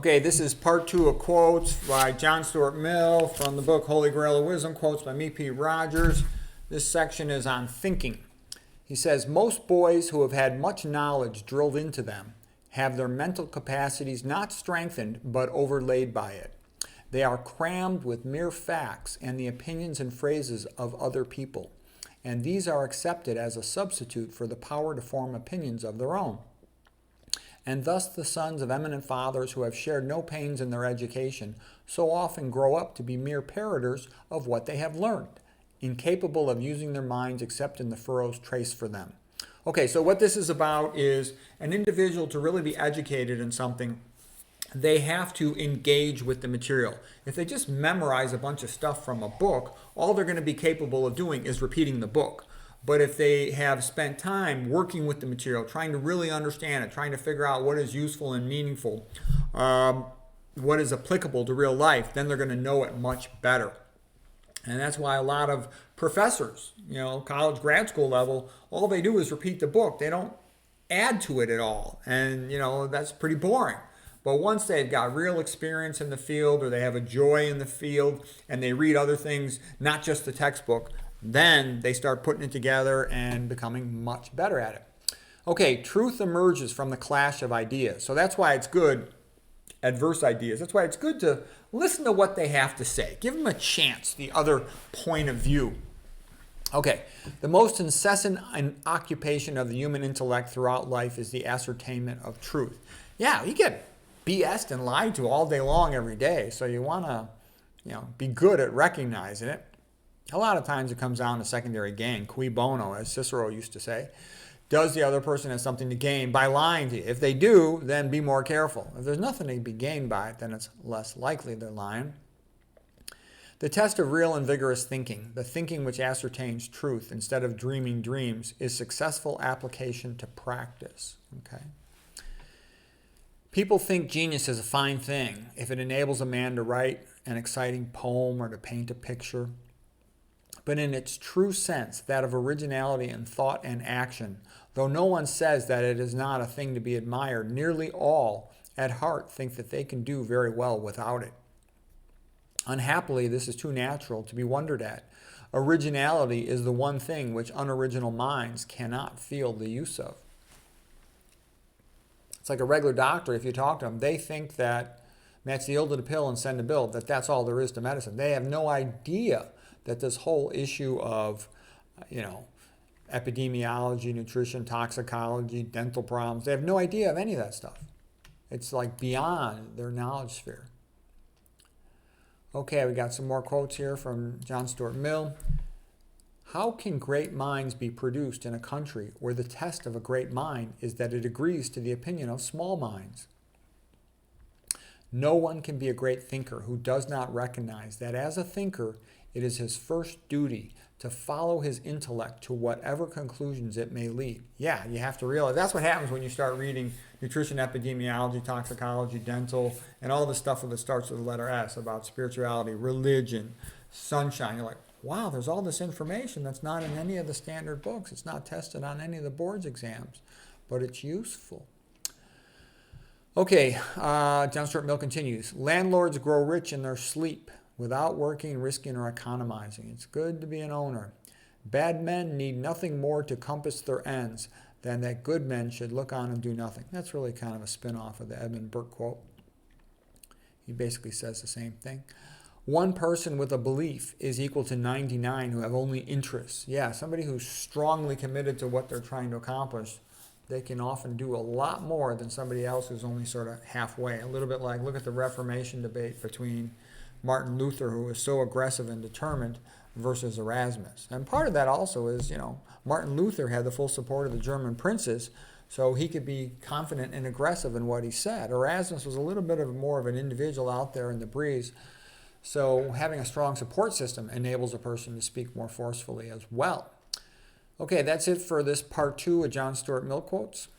Okay, this is part 2 of quotes by John Stuart Mill from the book Holy Grail of Wisdom, quotes by me, P. Rogers. This section is on thinking. He says, most boys who have had much knowledge drilled into them have their mental capacities not strengthened but overlaid by it. They are crammed with mere facts and the opinions and phrases of other people, and these are accepted as a substitute for the power to form opinions of their own. And thus the sons of eminent fathers who have shared no pains in their education so often grow up to be mere parroters of what they have learned, incapable of using their minds except in the furrows traced for them. Okay, so what this is about is an individual to really be educated in something, they have to engage with the material. If they just memorize a bunch of stuff from a book, all they're going to be capable of doing is repeating the book. But if they have spent time working with the material, trying to really understand it, trying to figure out what is useful and meaningful, what is applicable to real life, then they're going to know it much better. And that's why a lot of professors, college, grad school level, all they do is repeat the book. They don't add to it at all. And, that's pretty boring. But once they've got real experience in the field, or they have a joy in the field, and they read other things, not just the textbook, then they start putting it together and becoming much better at it. Okay, truth emerges from the clash of ideas. So that's why it's good, adverse ideas. That's why it's good to listen to what they have to say. Give them a chance, the other point of view. Okay, the most incessant occupation of the human intellect throughout life is the ascertainment of truth. Yeah, you get BS'd and lied to all day long every day, so you want to, be good at recognizing it. A lot of times it comes down to secondary gain, cui bono, as Cicero used to say. Does the other person have something to gain by lying to you? If they do, then be more careful. If there's nothing to be gained by it, then it's less likely they're lying. The test of real and vigorous thinking, the thinking which ascertains truth instead of dreaming dreams, is successful application to practice. Okay. People think genius is a fine thing if it enables a man to write an exciting poem or to paint a picture. But in its true sense, that of originality in thought and action, though no one says that it is not a thing to be admired, nearly all at heart think that they can do very well without it. Unhappily, this is too natural to be wondered at. Originality is the one thing which unoriginal minds cannot feel the use of. It's like a regular doctor, if you talk to them, they think that that's the ill to the pill and send a bill, that's all there is to medicine. They have no idea that this whole issue of, epidemiology, nutrition, toxicology, dental problems, they have no idea of any of that stuff. It's like beyond their knowledge sphere. Okay, we got some more quotes here from John Stuart Mill. How can great minds be produced in a country where the test of a great mind is that it agrees to the opinion of small minds? No one can be a great thinker who does not recognize that as a thinker, it is his first duty to follow his intellect to whatever conclusions it may lead. Yeah, you have to realize that's what happens when you start reading nutrition, epidemiology, toxicology, dental, and all the stuff that starts with the letter S about spirituality, religion, sunshine. You're like, wow, there's all this information that's not in any of the standard books. It's not tested on any of the board's exams, but it's useful. Okay, John Stuart Mill continues. Landlords grow rich in their sleep without working, risking, or economizing. It's good to be an owner. Bad men need nothing more to compass their ends than that good men should look on and do nothing. That's really kind of a spin-off of the Edmund Burke quote. He basically says the same thing. One person with a belief is equal to 99 who have only interests. Yeah, somebody who's strongly committed to what they're trying to accomplish, they can often do a lot more than somebody else who's only sort of halfway. A little bit like, look at the Reformation debate between Martin Luther, who was so aggressive and determined, versus Erasmus. And part of that also is, Martin Luther had the full support of the German princes, so he could be confident and aggressive in what he said. Erasmus was a little bit more of an individual out there in the breeze, so having a strong support system enables a person to speak more forcefully as well. Okay, that's it for this part 2 of John Stuart Mill quotes.